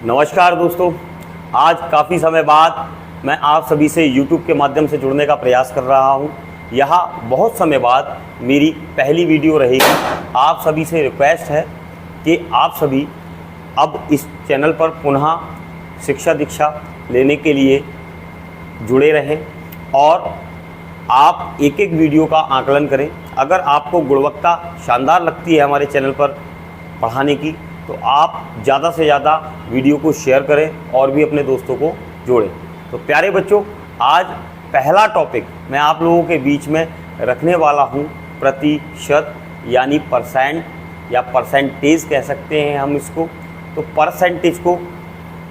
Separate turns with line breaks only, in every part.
नमस्कार दोस्तों, आज काफ़ी समय बाद मैं आप सभी से YouTube के माध्यम से जुड़ने का प्रयास कर रहा हूं। यह बहुत समय बाद मेरी पहली वीडियो रहेगी। आप सभी से रिक्वेस्ट है कि आप सभी अब इस चैनल पर पुनः शिक्षा दीक्षा लेने के लिए जुड़े रहें और आप एक एक वीडियो का आकलन करें। अगर आपको गुणवत्ता शानदार लगती है हमारे चैनल पर पढ़ाने की, तो आप ज़्यादा से ज़्यादा वीडियो को शेयर करें और भी अपने दोस्तों को जोड़ें। तो प्यारे बच्चों, आज पहला टॉपिक मैं आप लोगों के बीच में रखने वाला हूँ प्रतिशत, यानी परसेंट या परसेंटेज कह सकते हैं हम इसको। तो परसेंटेज को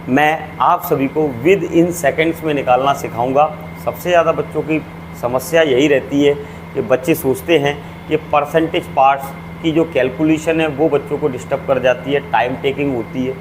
मैं आप सभी को विद इन सेकंड्स में निकालना सिखाऊंगा। सबसे ज़्यादा बच्चों की समस्या यही रहती है कि बच्चे सोचते हैं कि परसेंटेज पार्ट्स की जो कैलकुलेशन है वो बच्चों को डिस्टर्ब कर जाती है, टाइम टेकिंग होती है।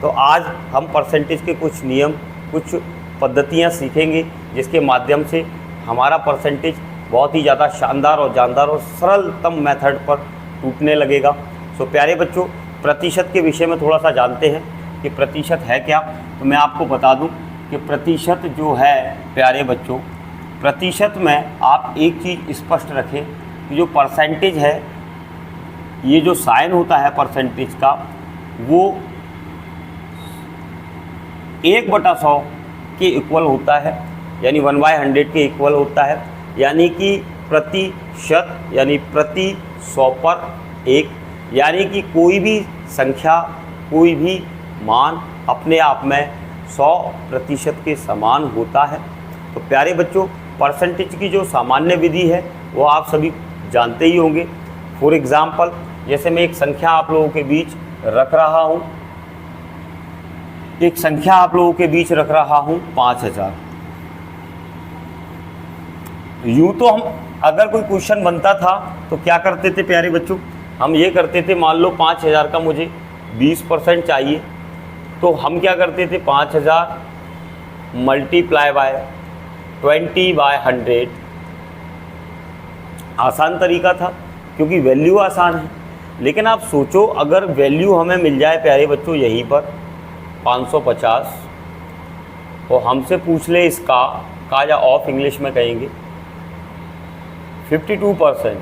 तो आज हम परसेंटेज के कुछ नियम, कुछ पद्धतियाँ सीखेंगे जिसके माध्यम से हमारा परसेंटेज बहुत ही ज़्यादा शानदार और जानदार और सरलतम मेथड पर टूटने लगेगा। सो प्यारे बच्चों, प्रतिशत के विषय में थोड़ा सा जानते हैं कि प्रतिशत है क्या। तो मैं आपको बता दूं कि प्रतिशत जो है प्यारे बच्चों, प्रतिशत में आप एक चीज़ स्पष्ट रखें कि जो परसेंटेज है, ये जो साइन होता है परसेंटेज का, वो 1/100 के इक्वल होता है, यानी 1/100 के इक्वल होता है। यानी कि प्रतिशत यानी प्रति 100 पर 1, यानी कि कोई भी संख्या, कोई भी मान अपने आप में 100% के समान होता है। तो प्यारे बच्चों, परसेंटेज की जो सामान्य विधि है वो आप सभी जानते ही होंगे। फॉर एग्ज़ाम्पल, जैसे मैं एक संख्या आप लोगों के बीच रख रहा हूँ, एक संख्या आप लोगों के बीच रख रहा हूँ 5000। यूँ तो हम अगर कोई क्वेश्चन बनता था तो क्या करते थे प्यारे बच्चों, हम ये करते थे, मान लो 5000 का मुझे 20% चाहिए, तो हम क्या करते थे, 5000 मल्टीप्लाई बाय 20/100। आसान तरीका था क्योंकि वैल्यू आसान है। लेकिन आप सोचो, अगर वैल्यू हमें मिल जाए प्यारे बच्चों यहीं पर 550, तो हमसे पूछ ले इसका का, या ऑफ इंग्लिश में कहेंगे 52%।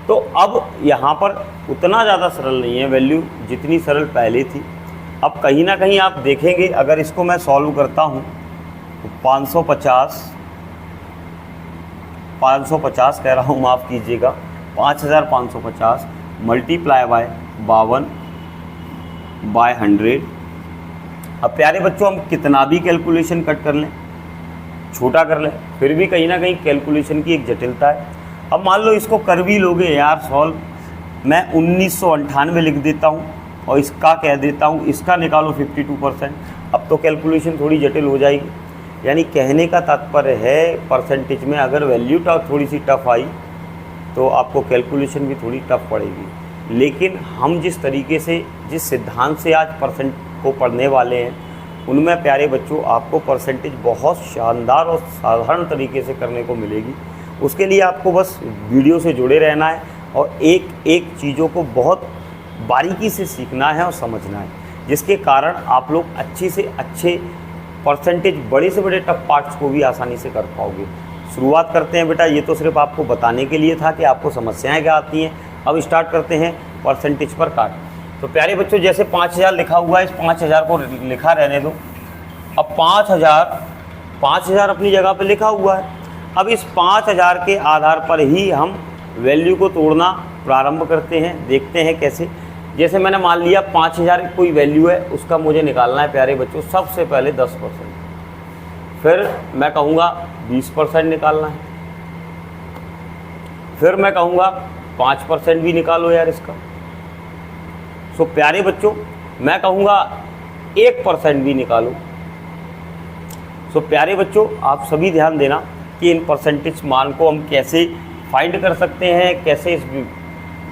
तो अब यहाँ पर उतना ज़्यादा सरल नहीं है वैल्यू जितनी सरल पहले थी। अब कहीं ना कहीं आप देखेंगे, अगर इसको मैं सॉल्व करता हूँ तो 550 कह रहा हूँ, माफ़ कीजिएगा, 5550 मल्टीप्लाई बाय 52/100। अब प्यारे बच्चों, हम कितना भी कैलकुलेशन कट कर लें, छोटा कर लें, फिर भी कहीं ना कहीं कैलकुलेशन की एक जटिलता है। अब मान लो इसको कर भी लोगे यार सॉल्व, मैं 1998 लिख देता हूँ और इसका कह देता हूँ, इसका निकालो 52%। अब तो कैलकुलेशन थोड़ी जटिल हो जाएगी। यानी कहने का तात्पर्य है, परसेंटेज में अगर वैल्यू थोड़ी सी टफ आई तो आपको कैलकुलेशन भी थोड़ी टफ पड़ेगी। लेकिन हम जिस तरीके से, जिस सिद्धांत से आज परसेंट को पढ़ने वाले हैं, उनमें प्यारे बच्चों आपको परसेंटेज बहुत शानदार और साधारण तरीके से करने को मिलेगी। उसके लिए आपको बस वीडियो से जुड़े रहना है और एक एक चीज़ों को बहुत बारीकी से सीखना है और समझना है, जिसके कारण आप लोग अच्छे से अच्छे परसेंटेज, बड़े से बड़े टफ पार्ट्स को भी आसानी से कर पाओगे। शुरुआत करते हैं बेटा, ये तो सिर्फ आपको बताने के लिए था कि आपको समस्याएं क्या आती हैं। अब स्टार्ट करते हैं परसेंटेज पर काट। तो प्यारे बच्चों, जैसे 5000 लिखा हुआ है, इस 5000 को लिखा रहने दो। अब 5000 अपनी जगह पर लिखा हुआ है। अब इस 5000 के आधार पर ही हम वैल्यू को तोड़ना प्रारंभ करते हैं। देखते हैं कैसे। जैसे मैंने मान लिया 5000 कोई वैल्यू है, उसका मुझे निकालना है प्यारे बच्चों सबसे पहले 10%। फिर मैं कहूँगा 20% निकालना है। फिर मैं कहूँगा 5% भी निकालो यार इसका। सो प्यारे बच्चों, मैं कहूँगा 1% भी निकालो। सो प्यारे बच्चों, आप सभी ध्यान देना कि इन परसेंटेज मान को हम कैसे फाइंड कर सकते हैं, कैसे इस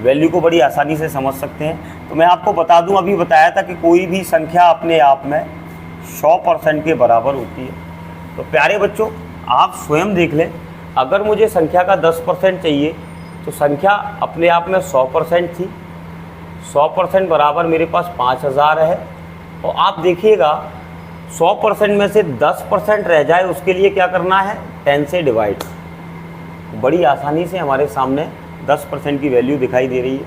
वैल्यू को बड़ी आसानी से समझ सकते हैं। तो मैं आपको बता दूं, अभी बताया था कि कोई भी संख्या अपने आप में 100% के बराबर होती है। तो प्यारे बच्चों, आप स्वयं देख लें, अगर मुझे संख्या का 10% चाहिए तो संख्या अपने आप में 100% थी। 100% बराबर मेरे पास 5000 है। और आप देखिएगा 100% में से 10% रह जाए, उसके लिए क्या करना है, 10 से डिवाइड। बड़ी आसानी से हमारे सामने 10% की वैल्यू दिखाई दे रही है।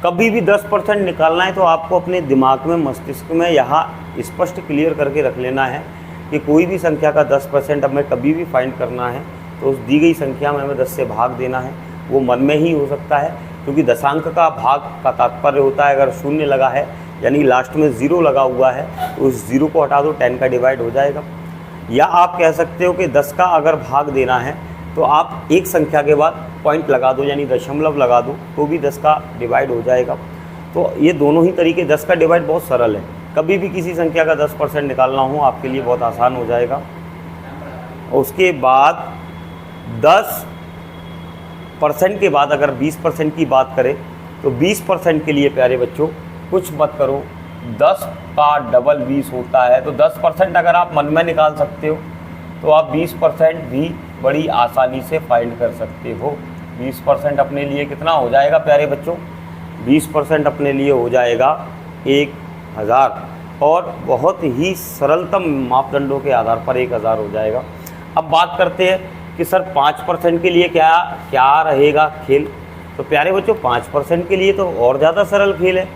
कभी भी 10% निकालना है तो आपको अपने दिमाग में, मस्तिष्क में यहाँ स्पष्ट क्लियर करके रख लेना है कि कोई भी संख्या का 10% हमें कभी भी फाइंड करना है तो उस दी गई संख्या में हमें 10 से भाग देना है। वो मन में ही हो सकता है, क्योंकि दशांक का भाग का तात्पर्य होता है अगर शून्य लगा है यानी लास्ट में 0 लगा हुआ है तो उस 0 को हटा दो, 10 का डिवाइड हो जाएगा। या आप कह सकते हो कि 10 का अगर भाग देना है तो आप एक संख्या के बाद पॉइंट लगा दो यानी दशमलव लगा दो तो भी 10 का डिवाइड हो जाएगा। तो ये दोनों ही तरीके, 10 का डिवाइड बहुत सरल है। कभी भी किसी संख्या का 10% निकालना हो आपके लिए बहुत आसान हो जाएगा। उसके बाद 10% के बाद अगर 20% की बात करें तो 20% के लिए प्यारे बच्चों कुछ मत करो, 10 का डबल 20 होता है। तो 10% अगर आप मन में निकाल सकते हो तो आप 20% भी बड़ी आसानी से फाइंड कर सकते हो। 20% अपने लिए कितना हो जाएगा प्यारे बच्चों, 20% अपने लिए हो जाएगा 1000, और बहुत ही सरलतम मापदंडों के आधार पर 1000 हो जाएगा। अब बात करते हैं कि सर 5% के लिए क्या क्या रहेगा खेल। तो प्यारे बच्चों 5% के लिए तो और ज़्यादा सरल खेल है।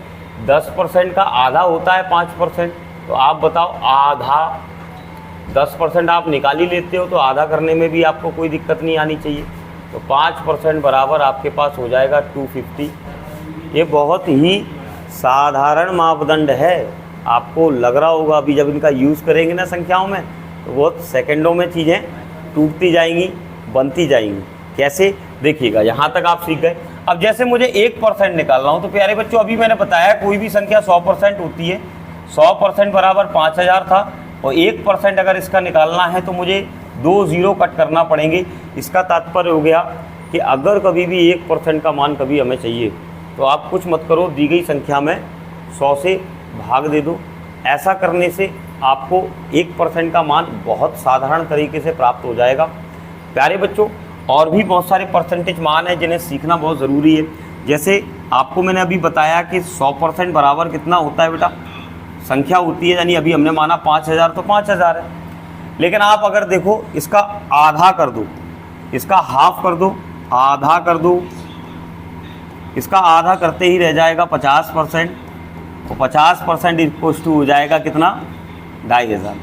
10% का आधा होता है 5%। तो आप बताओ, आधा 10% आप निकाल ही लेते हो तो आधा करने में भी आपको कोई दिक्कत नहीं आनी चाहिए। तो 5% बराबर आपके पास हो जाएगा 250। ये बहुत ही साधारण मापदंड है। आपको लग रहा होगा अभी जब इनका यूज़ करेंगे ना संख्याओं में तो बहुत सेकंडों में चीज़ें टूटती जाएंगी, बनती जाएंगी। कैसे, देखिएगा, यहाँ तक आप सीख गए। अब जैसे मुझे 1% निकालना हो तो प्यारे बच्चों अभी मैंने बताया कोई भी संख्या 100% होती है। 100% बराबर 5000 था और 1% अगर इसका निकालना है तो मुझे 2 0 कट करना पड़ेंगे। इसका तात्पर्य हो गया कि अगर कभी भी 1% का मान कभी हमें चाहिए तो आप कुछ मत करो, दी गई संख्या में 100 से भाग दे दो। ऐसा करने से आपको 1% का मान बहुत साधारण तरीके से प्राप्त हो जाएगा। प्यारे बच्चों और भी बहुत सारे परसेंटेज मान हैं जिन्हें सीखना बहुत ज़रूरी है। जैसे आपको मैंने अभी बताया कि 100% बराबर कितना होता है बेटा, संख्या होती है, यानी अभी हमने माना 5000 तो 5000 है। लेकिन आप अगर देखो इसका आधा कर दो, इसका हाफ कर दो, आधा कर दो, इसका आधा करते ही रह जाएगा 50%। तो 50% इक्वल्स टू हो जाएगा कितना, 2500।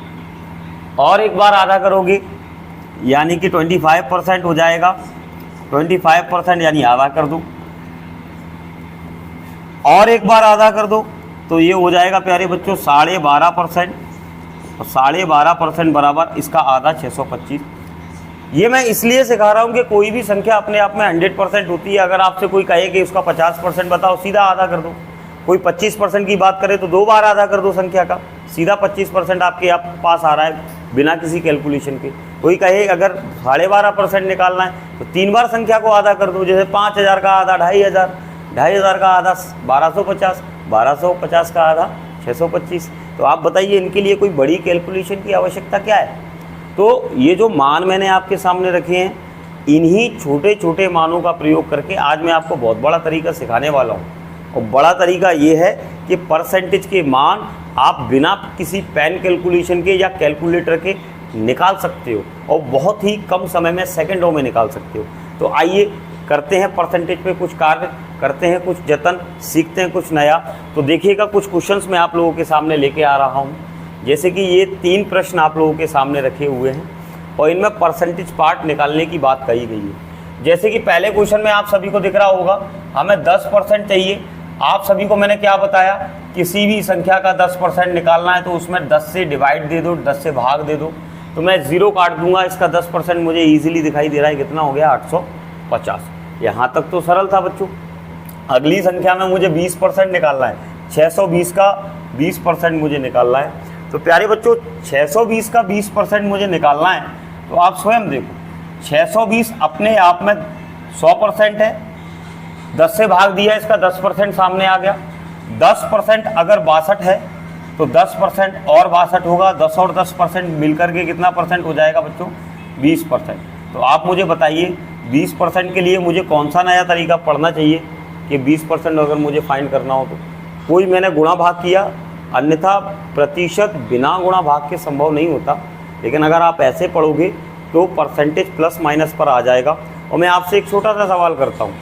और एक बार आधा करोगे यानी कि 25% हो जाएगा। 25% यानी आधा कर दो, और एक बार आधा कर दो तो ये हो जाएगा प्यारे बच्चों 12.5%। और 12.5% बराबर इसका आधा 625। ये मैं इसलिए सिखा रहा हूँ कि कोई भी संख्या अपने आप में 100% होती है। अगर आपसे कोई कहे कि उसका 50% बताओ, सीधा आधा कर दो। कोई 25% की बात करे तो 2 बार आधा कर दो संख्या का, सीधा 25% आपके पास आ रहा है बिना किसी कैलकुलेशन के। कोई कहे अगर 12.5% निकालना है तो 3 बार संख्या को आधा कर दो। जैसे 5000 का आधा 2500, 2500 का आधा 1250, 1250 का आधा 625। तो आप बताइए इनके लिए कोई बड़ी कैलकुलेशन की आवश्यकता क्या है। तो ये जो मान मैंने आपके सामने रखे हैं, इन्हीं छोटे छोटे मानों का प्रयोग करके आज मैं आपको बहुत बड़ा तरीका सिखाने वाला हूँ। और बड़ा तरीका ये है कि परसेंटेज के मान आप बिना किसी पेन कैलकुलेशन के या कैलकुलेटर के निकाल सकते हो और बहुत ही कम समय में, सेकंडों में निकाल सकते हो। तो आइए करते हैं परसेंटेज पे कुछ कार्य, करते हैं कुछ जतन, सीखते हैं कुछ नया। तो देखिएगा कुछ क्वेश्चंस मैं आप लोगों के सामने लेके आ रहा हूँ। जैसे कि ये 3 प्रश्न आप लोगों के सामने रखे हुए हैं और इनमें परसेंटेज पार्ट निकालने की बात कही गई है। जैसे कि पहले क्वेश्चन में आप सभी को दिख रहा होगा हमें 10% चाहिए। आप सभी को मैंने क्या बताया, किसी भी संख्या का 10% निकालना है तो उसमें 10 से डिवाइड दे दो, 10 से भाग दे दो। तो मैं 0 काट दूंगा, इसका 10% मुझे ईजिली दिखाई दे रहा है, कितना हो गया 850। यहाँ तक तो सरल था बच्चों। अगली संख्या में मुझे 20% निकालना है, 620 का 20% मुझे निकालना है। तो प्यारे बच्चों 620 का 20% मुझे निकालना है। तो आप स्वयं देखो 620 अपने आप में 100% है, 10 से भाग दिया, इसका 10% सामने आ गया। 10% अगर 62 है तो 10% और 62 होगा, 10 और 10% मिलकर के कितना परसेंट हो जाएगा बच्चों, 20%। तो आप मुझे बताइए 20% के लिए मुझे कौन सा नया तरीका पढ़ना चाहिए कि 20% अगर मुझे फाइंड करना हो तो। कोई मैंने गुणा भाग किया अन्यथा प्रतिशत बिना गुणा भाग के संभव नहीं होता। लेकिन अगर आप ऐसे पढ़ोगे तो परसेंटेज प्लस माइनस पर आ जाएगा। और मैं आपसे एक छोटा सा सवाल करता हूँ,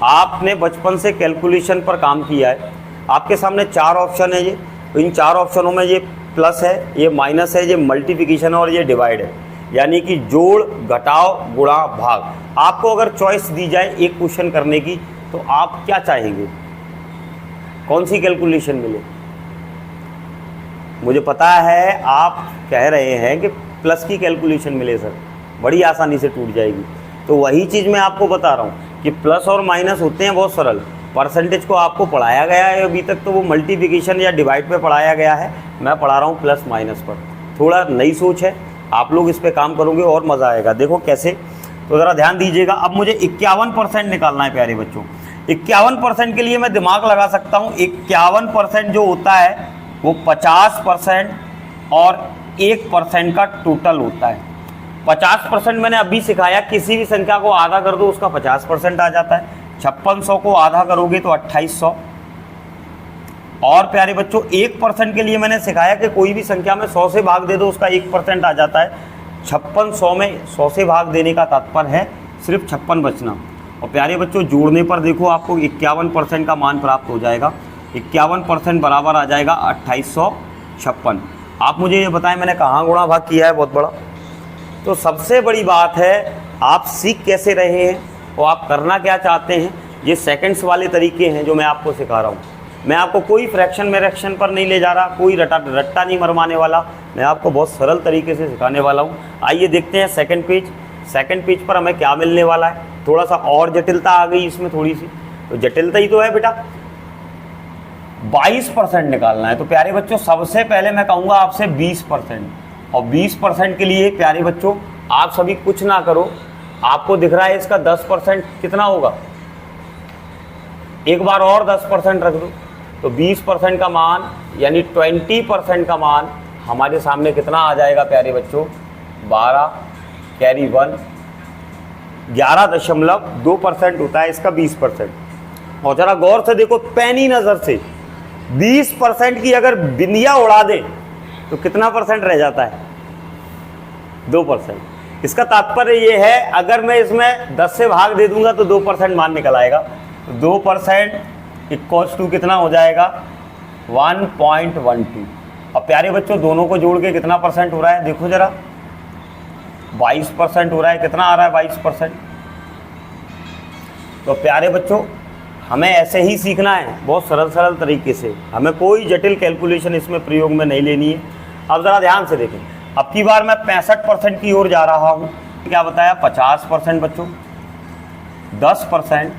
आपने बचपन से कैलकुलेशन पर काम किया है, आपके सामने 4 ऑप्शन है, ये इन 4 ऑप्शनों में ये प्लस है, ये माइनस है, ये मल्टीप्लिकेशन और ये डिवाइड है, यानी कि जोड़ घटाव गुणा भाग। आपको अगर चॉइस दी जाए एक क्वेश्चन करने की तो आप क्या चाहेंगे, कौन सी कैलकुलेशन मिले? मुझे पता है आप कह रहे हैं कि प्लस की कैलकुलेशन मिले सर, बड़ी आसानी से टूट जाएगी। तो वही चीज़ मैं आपको बता रहा हूँ कि प्लस और माइनस होते हैं बहुत सरल। परसेंटेज को आपको पढ़ाया गया है अभी तक तो वो मल्टीप्लिकेशन या डिवाइड पे पढ़ाया गया है, मैं पढ़ा रहा हूँ प्लस माइनस पर। थोड़ा नई सोच है, आप लोग इस पे काम करोगे और मज़ा आएगा। देखो कैसे, तो ज़रा ध्यान दीजिएगा। अब मुझे 51% निकालना है प्यारे बच्चों। 51% के लिए मैं दिमाग लगा सकता हूँ। 51% जो होता है वो 50% और 1% का टोटल होता है। 50% मैंने अभी सिखाया, किसी भी संख्या को आधा कर दो उसका 50% आ जाता है। 5600 को आधा करोगे तो 2800। और प्यारे बच्चों 1% के लिए मैंने सिखाया कि कोई भी संख्या में 100 से भाग दे दो उसका 1% आ जाता है। 5600 में 100 से भाग देने का तात्पर्य है सिर्फ 56 बचना। और प्यारे बच्चों जोड़ने पर देखो आपको 51% का मान प्राप्त हो जाएगा। 51% बराबर आ जाएगा 2856। आप मुझे ये बताएं मैंने कहाँ गुणा भाग किया है बहुत बड़ा। तो सबसे बड़ी बात है आप सीख कैसे रहे हैं और आप करना क्या चाहते हैं। ये सेकंड्स वाले तरीके हैं जो मैं आपको सिखा रहा हूँ। मैं आपको कोई फ्रैक्शन मेरेक्शन पर नहीं ले जा रहा, कोई रट्टा नहीं मरवाने वाला, मैं आपको बहुत सरल तरीके से सिखाने वाला हूँ। आइए देखते हैं सेकंड पेज। सेकंड पेज पर हमें क्या मिलने वाला है। थोड़ा सा और जटिलता आ गई इसमें थोड़ी सी, तो जटिलता ही तो है बेटा। 22% निकालना है। तो प्यारे बच्चों सबसे पहले मैं कहूँगा आपसे 20%। और 20% के लिए प्यारे बच्चों आप सभी कुछ ना करो, आपको दिख रहा है इसका 10% कितना होगा, एक बार और 10% रख दो तो 20% का मान यानी 20% का मान हमारे सामने कितना आ जाएगा प्यारे बच्चों, 12 कैरी 1 11.2% होता है इसका 20%। और जरा गौर से देखो पैनी नजर से 20% की अगर बिंदिया उड़ा दे तो कितना परसेंट रह जाता है, 2%। इसका तात्पर्य ये है अगर मैं इसमें 10 से भाग दे दूंगा तो 2% मान निकल आएगा। तो 2% इक्वल्स टू कितना हो जाएगा 1.12। अब प्यारे बच्चों दोनों को जोड़ के कितना परसेंट हो रहा है देखो जरा, 22% हो रहा है। कितना आ रहा है 22%। तो प्यारे बच्चों हमें ऐसे ही सीखना है बहुत सरल तरीके से, हमें कोई जटिल कैलकुलेशन इसमें प्रयोग में नहीं लेनी है। अब ज़रा ध्यान से देखें, अब की बार मैं 65% की ओर जा रहा हूँ। क्या बताया 50% बच्चों, 10%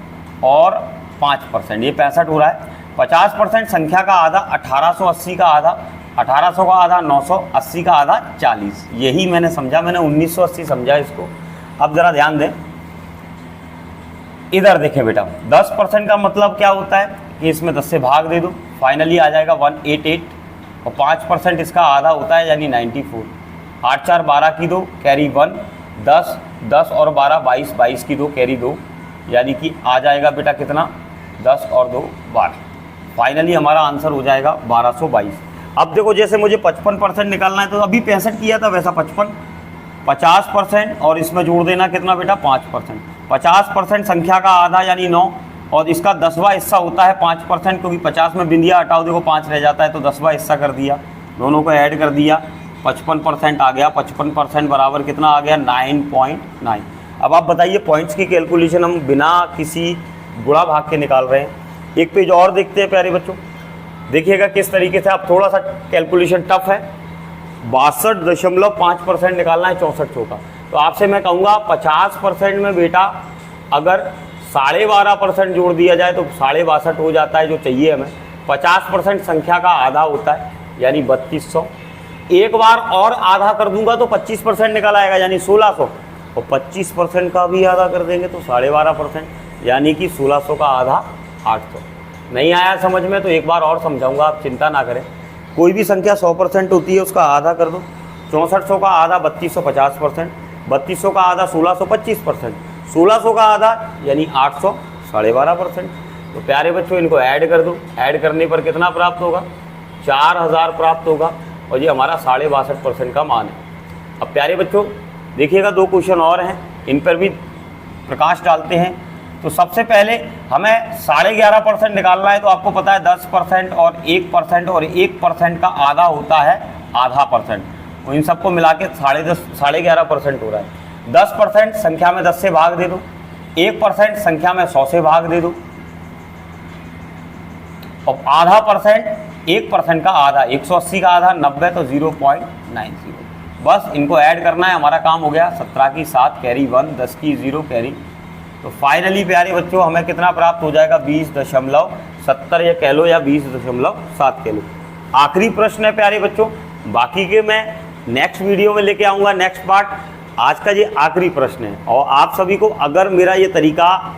और 5%, ये 65 हो रहा है। 50% संख्या का आधा 1880 का आधा 1800 का आधा 980 का आधा 40, यही मैंने समझा, मैंने 1980 समझा इसको। अब ज़रा ध्यान दें, इधर देखें बेटा 10% का मतलब क्या होता है कि इसमें 10 से भाग दे दो, फाइनली आ जाएगा 188। और 5% इसका आधा होता है यानी 94। 8 4 12 की 2 कैरी 1, 10 10 और 12 22, 22 की 2 कैरी 2, यानी कि आ जाएगा बेटा कितना 10 और 2 12। फाइनली हमारा आंसर हो जाएगा 1222। अब देखो जैसे मुझे 55% निकालना है तो अभी 65 किया था वैसा 55, 50% और इसमें जोड़ देना कितना बेटा 5%। 50% संख्या का आधा यानी 9 और इसका 10वां हिस्सा होता है 5%, क्योंकि 50 में बिंदिया हटाओ देखो 5 रह जाता है तो 10वां हिस्सा कर दिया, दोनों को ऐड कर दिया, 55% आ गया। 55% बराबर कितना आ गया 9.9। अब आप बताइए पॉइंट्स की कैलकुलेशन हम बिना किसी गुणा भाग के निकाल रहे हैं। एक पेज और देखते हैं प्यारे बच्चों, देखिएगा किस तरीके से। आप थोड़ा सा कैलकुलेशन टफ है, 62.5% निकालना है 6400 का। तो आपसे मैं कहूँगा 50% में बेटा अगर 12.5% जोड़ दिया जाए तो 62.5 हो जाता है जो चाहिए हमें। 50% संख्या का आधा होता है यानी 3200। एक बार और आधा कर दूंगा तो 25% निकल आएगा यानी 1600। और 25% का भी आधा कर देंगे तो 12.5% यानी कि 1600 का आधा 800। नहीं आया समझ में तो एक बार और समझाऊंगा, आप चिंता ना करें। कोई भी संख्या 100% होती है उसका आधा कर दो। 6400 का आधा 3200 50%, 3200 का आधा 1600 25%, 1600 का आधा यानी 800 12.5%। तो प्यारे बच्चों इनको ऐड कर दो, ऐड करने पर कितना प्राप्त होगा 4000 प्राप्त होगा और ये हमारा 62.5% का मान है। अब प्यारे बच्चों देखिएगा, 2 क्वेश्चन और हैं, इन पर भी प्रकाश डालते हैं। तो सबसे पहले हमें 11.5% निकालना है। तो आपको पता है 10% और 1% और 1% का आधा होता है आधा परसेंट। तो इन सबको मिला के 11.5% हो रहा है। 10% संख्या में 10 से भाग दे दो, 1% संख्या में 100 से भाग दे दो, और आधा परसेंट 1% का आधा, 180 का आधा 90, तो 0.90। बस इनको ऐड करना है, हमारा काम हो गया। 17 की 7 कैरी 1, 10 की 0 कैरी। तो फाइनली प्यारे बच्चों हमें कितना प्राप्त हो जाएगा, 20.70 या कह लो, या 20.7 कह लो। आखिरी प्रश्न है प्यारे बच्चों, बाकी के मैं नेक्स्ट वीडियो में लेके आऊँगा, नेक्स्ट पार्ट। आज का ये आखिरी प्रश्न है। और आप सभी को अगर मेरा ये तरीका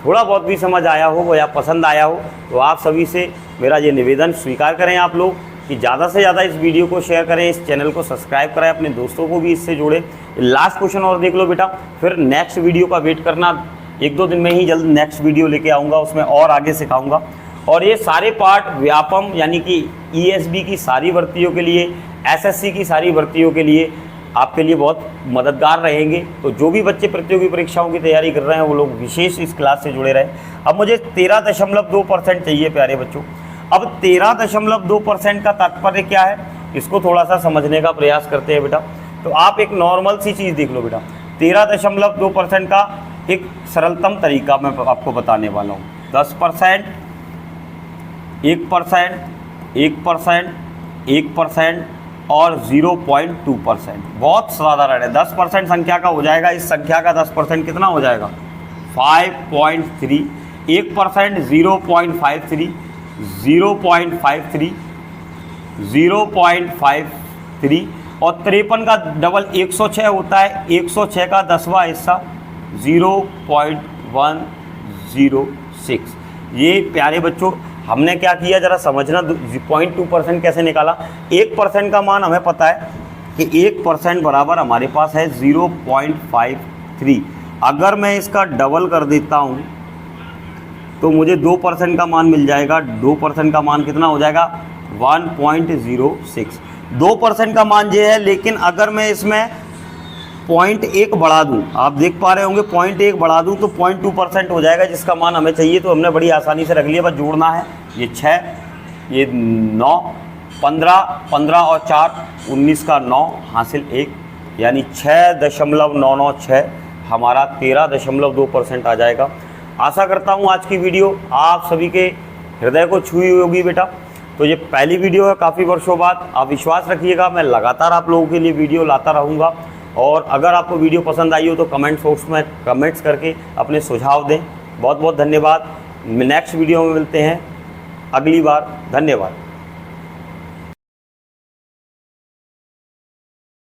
थोड़ा बहुत भी समझ आया हो या पसंद आया हो, तो आप सभी से मेरा ये निवेदन स्वीकार करें आप लोग कि ज़्यादा से ज़्यादा इस वीडियो को शेयर करें, इस चैनल को सब्सक्राइब करें, अपने दोस्तों को भी इससे जोड़ें। लास्ट क्वेश्चन और देख लो बेटा, फिर नेक्स्ट वीडियो का वेट करना। 1-2 दिन में ही जल्द नेक्स्ट वीडियो लेके आऊँगा, उसमें और आगे सिखाऊँगा। और ये सारे पार्ट व्यापम यानी कि ESB की सारी भर्तियों के लिए, SSC की सारी भर्तियों के लिए आपके लिए बहुत मददगार रहेंगे। तो जो भी बच्चे प्रतियोगी परीक्षाओं की तैयारी कर रहे हैं वो लोग विशेष इस क्लास से जुड़े रहें। अब मुझे 13.2% चाहिए प्यारे बच्चों। अब 13.2% का तात्पर्य क्या है, इसको थोड़ा सा समझने का प्रयास करते हैं बेटा। तो आप एक नॉर्मल सी चीज़ देख लो बेटा, 13.2% का एक सरलतम तरीका मैं आपको बताने वाला हूँ। 10%, 1%, 1%, 1% और 0.2%। बहुत साधारण है। 10% संख्या का हो जाएगा, इस संख्या का 10% कितना हो जाएगा, 5.3। 1% 0.53, 0.53, 0.53 और 53 का डबल 106 होता है। 106 का 10वां हिस्सा 0.106। ये प्यारे बच्चों हमने क्या किया, जरा समझना। 0.2% कैसे निकाला। 1% का मान हमें पता है कि 1% बराबर हमारे पास है 0.53। अगर मैं इसका डबल कर देता हूँ तो मुझे 2% का मान मिल जाएगा। 2% का मान कितना हो जाएगा, 1.06। 2% का मान ये है, लेकिन अगर मैं इसमें 0.1 बढ़ा दूं, आप देख पा रहे होंगे 0.1 बढ़ा दूं तो 0.2% हो जाएगा, जिसका मान हमें चाहिए। तो हमने बड़ी आसानी से रख लिया, बस जोड़ना है। ये 6, ये 9, 15 और 4 19 का 9 हासिल 1, यानी 6.996 हमारा 13.2% आ जाएगा। आशा करता हूँ आज की वीडियो आप सभी के हृदय को छुई होगी बेटा। तो ये पहली वीडियो है काफ़ी वर्षों बाद। आप विश्वास रखिएगा, मैं लगातार आप लोगों के लिए वीडियो लाता रहूँगा। और अगर आपको वीडियो पसंद आई हो तो कमेंट बॉक्स में कमेंट्स करके अपने सुझाव दें। बहुत बहुत धन्यवाद। नेक्स्ट वीडियो में मिलते हैं अगली बार। धन्यवाद।